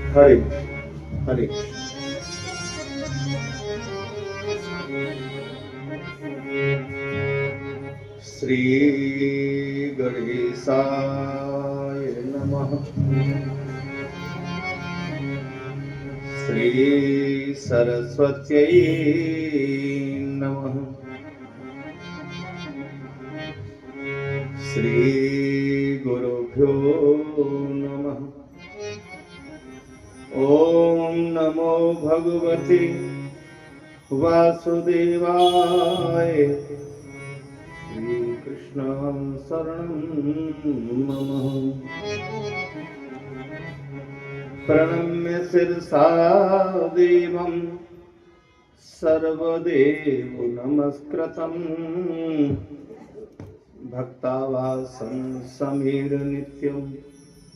हरे हरे। श्री गणेशाय नमः। श्री सरस्वत्यै नमः। श्री गुरुभ्यो नमः। ओम नमो भगवते वासुदेवाय। श्री कृष्ण शरणं मम। प्रणम्य शिरसा देवं सर्वदेव नमस्कृतं। भक्तावासं समीर नित्यं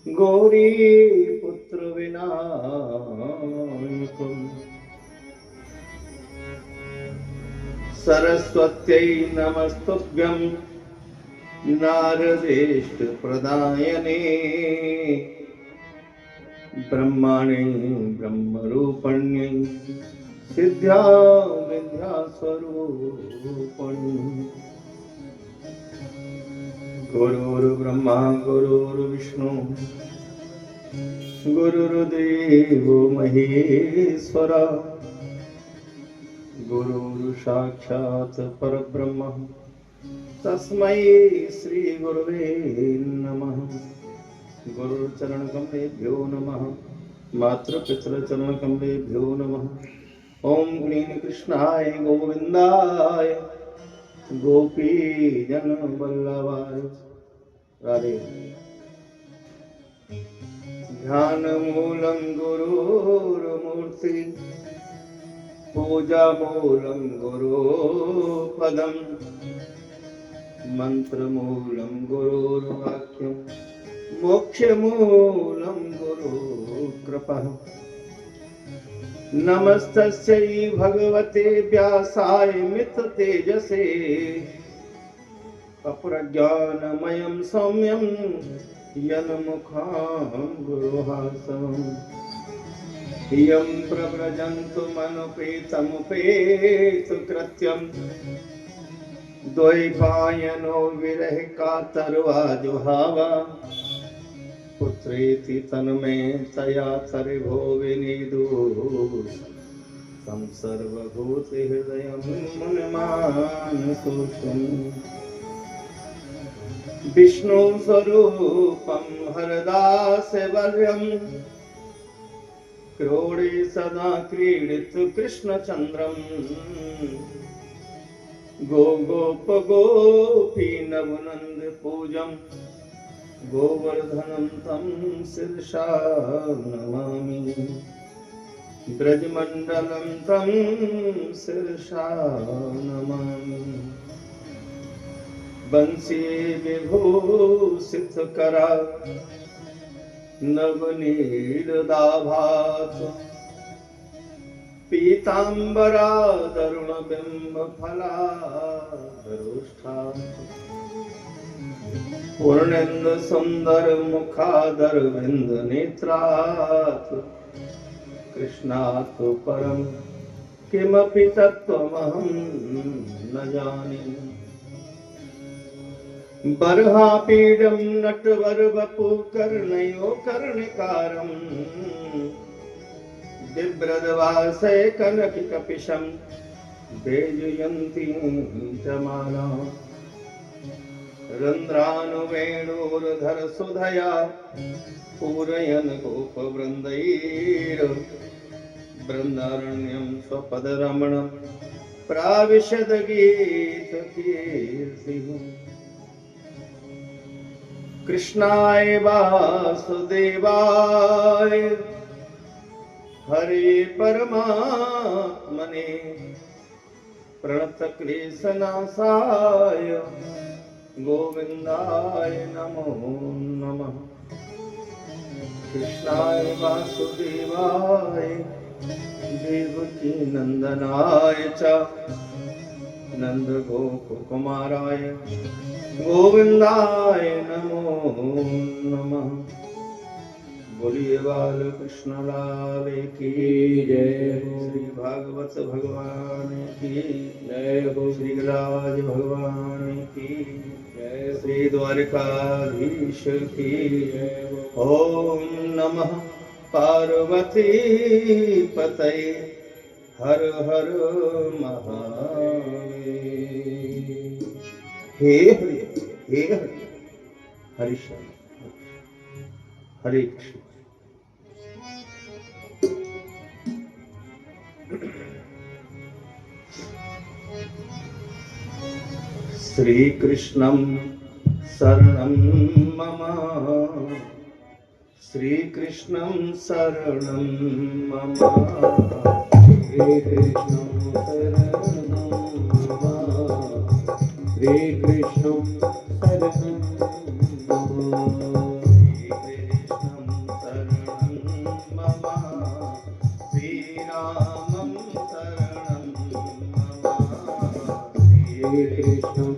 गौरीपुत्र विनायकम्। सरस्वत्यै नमस्तुभ्यं नारदेष्टप्रदायने। ब्रह्मणे ब्रह्मरूपण्यै सिद्ध्या विद्यास्वरूपिणी। गुरुर्ब्रह्मा गुरुर्विष्णु गुरुर्देवो महेश्वर। गुरुर् साक्षात् परब्रह्म तस्मै श्री गुरुवे नमः। गुरुचरणकमलेभ्यो नमः। मातृपितृचरणकमलेभ्यो नमः। ओम क्लीं कृष्णाय गोविंदाय गोपीजनवल्लभाय राधे। ध्यानमूलं गुरुर्मूर्ति पूजामूलं गुरुपदं मन्त्रमूलं गुरुर्वाक्यं मोक्षमूलं गुरुकृपा। नमस्तस्यै भगवते व्यासाय मिततेजसे अप्रज्ञानमयं सौम्यं यन्मुखां गुरुहासम्। यं प्रव्रजन्तुमनुपेतमुपेतकृत्यं द्वैपायनो विरह कातर्वाजुहावा। पुत्रेति तन्मे तया तर्भो विनीदुः। तं सर्वभूतहृदयं मुनिमानतोषम्। विष्णुस्वरूपं हरदास्यवर्यम् क्रोडे सदा क्रीडितु कृष्णचन्द्रम्। गोपगोपी नवनन्द पूजम् गोवर्धनं तं शिरसा नमामि। ब्रजमण्डलं तं शिरसा नमामि। बंसी विभूषितकरा नवनीलदाभात पीताम्बरादरुणबिम्बफलाधरोष्ठा। पूर्णेन्दु सुंदर मुखादरविंद नेत्रात् कृष्णात् परं किमपि तत्त्वमहं न जाने। बर्हापीडं नटवरवपु कर्णयो कर्णिकारं बिभ्रद्वासै कनककपिशं वेजयन्तीं च मालां। रन्ध्रानुवेणोर्धरसुधया पूरयन् गोपवृन्दैर्बृन्दारण्यं स्वपदरमणं प्राविशद गीतकीर्तिः। कृष्णाय वासुदेवाय हरे परमात्मने प्रणतक्लेशनाशाय गोविन्दाय नमो नमः। कृष्णाय वासुदेवाय देवकी नंदनाय च नंदगोपकुमाराय गोविन्दाय नमो नमः। बोलिए बाल कृष्ण लाल की जय हो। श्री भागवत भगवान की जय हो। श्री राज भगवान की जय हो। श्री द्वारकाधीश की जय हो। ओम नमः पार्वती पतये हर हर महादेव। हे हरि हे हरि हरि श्याम हरे कृष्ण। श्री कृष्णं शरणं मम श्री कृष्णं शरणं मम श्री कृष्ण शरणं मम। श्री कृष्ण शरणं मम। श्री कृष्णं शरणं मम श्री राम शरणं मम। श्री कृष्णं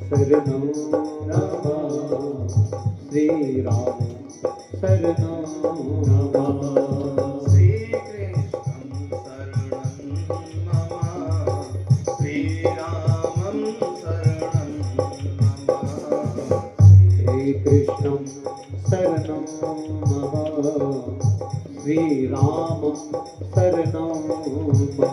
शरणं मम श्री रामं शरणं मम श्री कृष्णं शरणं मम। श्री राम शरणं मम।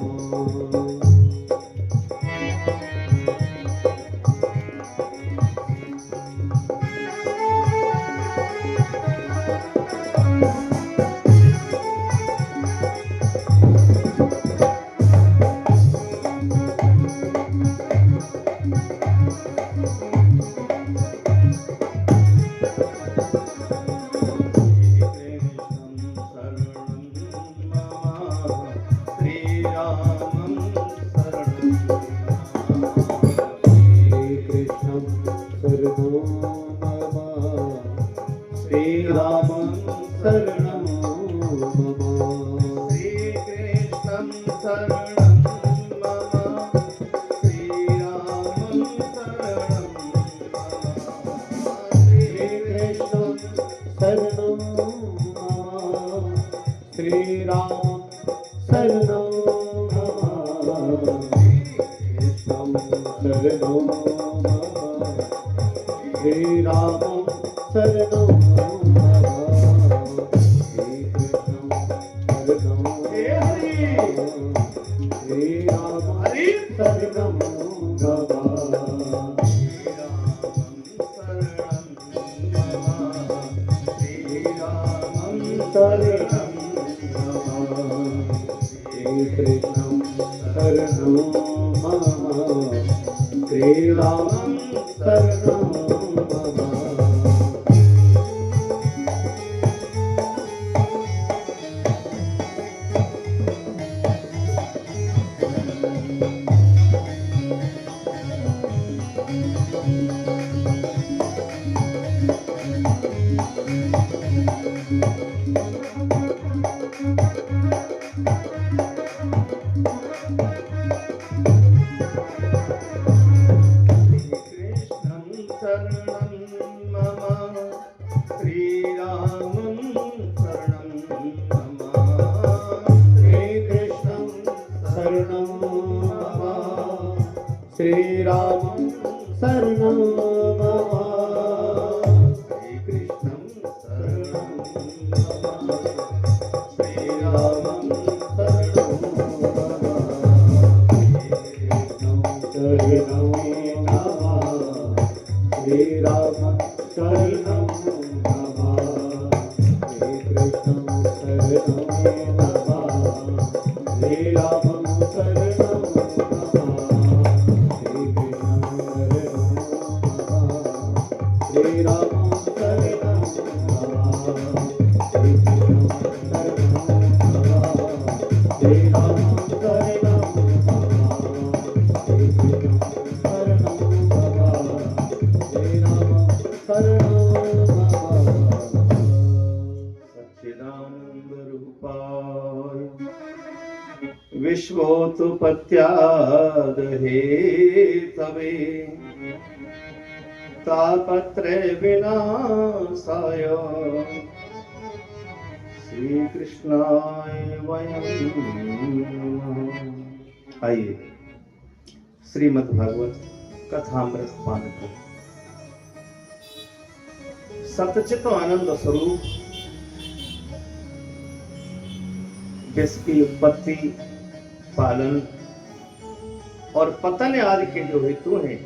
विश्वोत्पत्त्याद हेतवे तापत्रय विनाशाय श्री कृष्णाय वयं नमः। आइए श्रीमद् भागवत कथामृत पान करें। सतचित आनंद स्वरूप जिसकी उत्पत्ति, पालन और पतन आदि के जो हेतु हैं,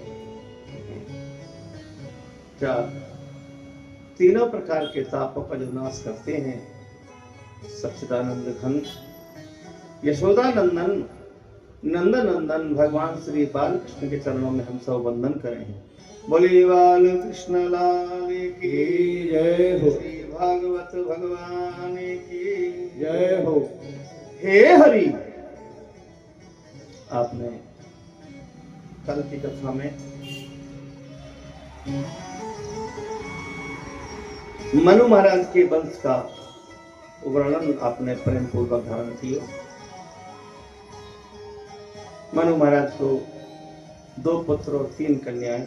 तीनों प्रकार के तापों का जो नाश करते हैं, सच्चिदानंद घन यशोदा नंदन नंद नंदन भगवान श्री बाल कृष्ण के चरणों में हम सब वंदन करें। बोले बाल कृष्ण लाल की जय हो। श्री भागवत भगवान की जय हो। हे हरि, आपने कल की कथा में मनु महाराज के वंश का वर्णन आपने प्रेम पूर्वक धारण किया। मनु महाराज को 2 पुत्र और 3 कन्याएं,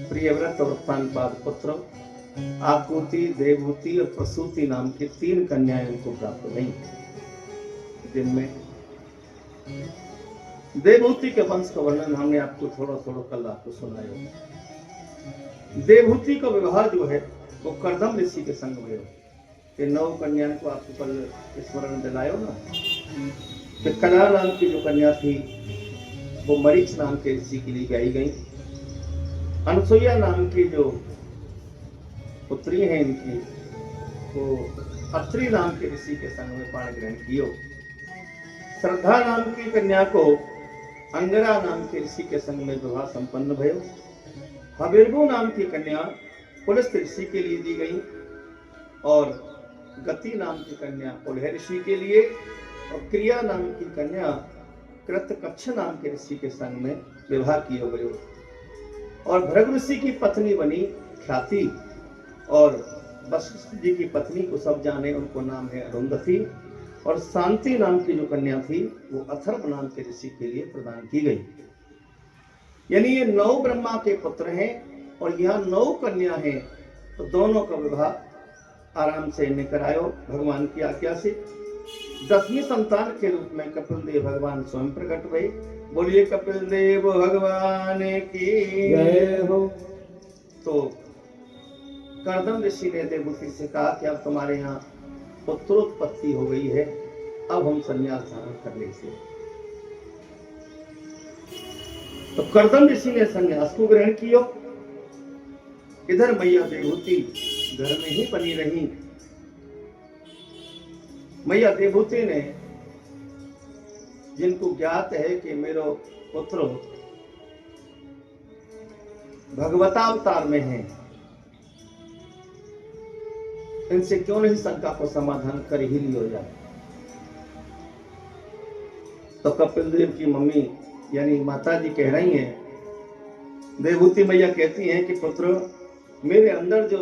प्रियव्रत और उत्तानपाद पुत्र, आकुति, देवहूति और प्रसूति नाम की 3 कन्याएं उनको प्राप्त हुई, जिनमें देवहूति के वंश का वर्णन हमने आपको थोड़ा थोड़ा कल आपको सुनाया। देवहूति का विवाह जो है वो कर्दम ऋषि के संग हुए। कि 9 कन्याओं को आपको कल स्मरण दिलायो ना, कि कला नाम की जो कन्या थी वो मरीच नाम के ऋषि के लिए गाई गई। अनसुईया नाम की जो पुत्री है इनकी, वो अत्रि नाम के ऋषि के संग में पाणी ग्रहण कियो। श्रद्धा नाम की कन्या को अंगरा नाम के ऋषि के संग में विवाह संपन्न भयो। हबिर्भु नाम की कन्या पुलस्त ऋषि के लिए दी गई और गति नाम की कन्या पुलह ऋषि के लिए, और क्रिया नाम की कन्या कृतकच्छ नाम के ऋषि के संग में विवाह किया गयो। और भृगु ऋषि की पत्नी बनी ख्याति, और वशिष्ठ जी की पत्नी को सब जाने, उनको नाम है अरुंधति। और शांति नाम की जो कन्या थी वो अथर्व नाम के ऋषि के लिए प्रदान की गई। यानी ये 9 ब्रह्मा के पुत्र हैं और यहाँ 9 कन्या हैं, तो दोनों का विवाह आराम से इन्हें करायो भगवान की आज्ञा से। 10वीं संतान के रूप में कपिल देव भगवान स्वयं प्रकट हुए। बोलिए कपिल देव भगवान की जय हो। तो कर्दम ऋषि ने देवहूति से कहा कि अब तुम्हारे यहाँ पुत्रोत्पत्ति हो गई है, अब हम संन्यास धारण कर ले से। तो कर्दम ऋषि ने संन्यास को ग्रहण किया। इधर मैया देवहूति घर में ही बनी रही। मैया देवहूति ने, जिनको ज्ञात है कि मेरा पुत्र भगवतावतार में है, इनसे क्यों नहीं शंका को समाधान कर ही लिया जाए। तो कपिल देव की मम्मी यानी माता जी कह रही हैं, देवहूति मैया कहती हैं कि पुत्र, मेरे अंदर जो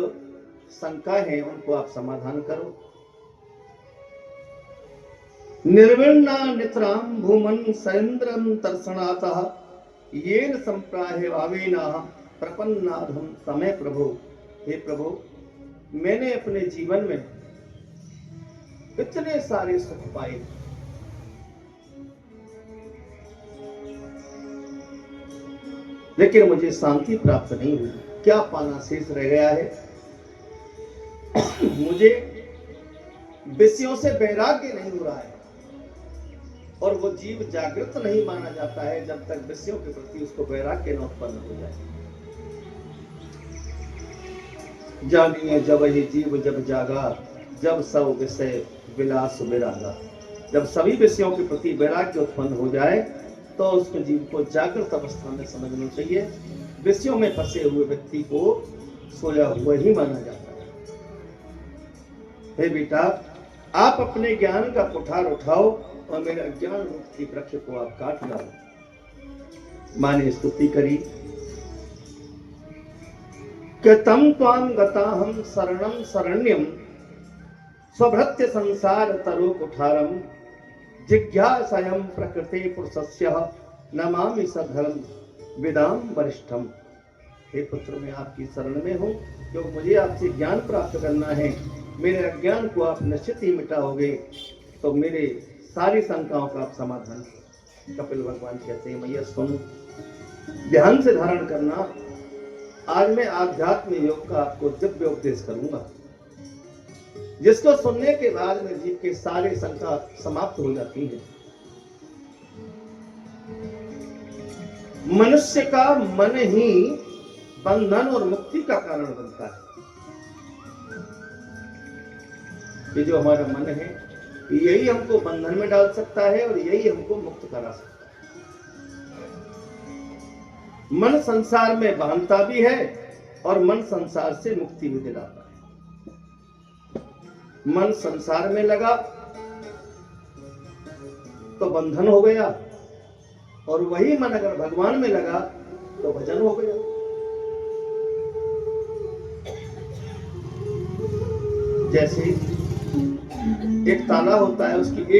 शंका है उनको आप समाधान करो। निर्विण्णा नित्राम भूमन सैन्द्रम तर्षणातः येन संप्राहे वावेना प्रपन्नाधम समय प्रभु। हे प्रभु, मैंने अपने जीवन में इतने सारे सुख पाए, लेकिन मुझे शांति प्राप्त नहीं हुई। क्या पाना शेष रह गया है? मुझे विषयों से वैराग्य नहीं हो रहा है, और वो जीव जागृत नहीं माना जाता है जब तक विषयों के प्रति उसको वैराग्य न उत्पन्न हो जाए। जानिए जब ही जीव जब जागा, जब सब विषय विलास विरागा। जब सभी विषयों के प्रति वैराग्य उत्पन्न हो जाए तो उसके जीव को जागृत अवस्था में समझना चाहिए। विषयों में फंसे हुए व्यक्ति को सोया हुआ ही माना जाता है। हे बेटा, आप अपने ज्ञान का कुठार उठाओ और मेरे अज्ञान रूप की वृक्ष को आप काट डालो। माँ ने स्तुति करी कि तम त्वां गताहं शरणं शरण्यं स्वभृत्य संसार तरो कुठारम जिज्ञासायं प्रकृते पुरुषस्य नमामि सधर्म विदाम वरिष्ठम। हे पुत्र, मैं आपकी शरण में हूँ, क्योंकि मुझे आपसे ज्ञान प्राप्त करना है। मेरे अज्ञान को आप निश्चित ही मिटाओगे तो मेरे सारी शंकाओं का आप समाधान। कपिल भगवान कहते हैं मैया सुनो, ध्यान से धारण करना। आज मैं आध्यात्म योग का आपको दिव्य उपदेश करूंगा, जिसको सुनने के बाद में जीव के सारे शंका समाप्त हो जाती है। मनुष्य का मन ही बंधन और मुक्ति का कारण बनता है। ये जो हमारा मन है, यही हमको बंधन में डाल सकता है और यही हमको मुक्त करा सकता है। मन संसार में बांधता भी है और मन संसार से मुक्ति भी दिलाता है। मन संसार में लगा तो बंधन हो गया, और वही मन अगर भगवान में लगा तो भजन हो गया। जैसे एक ताला होता है, उसकी एक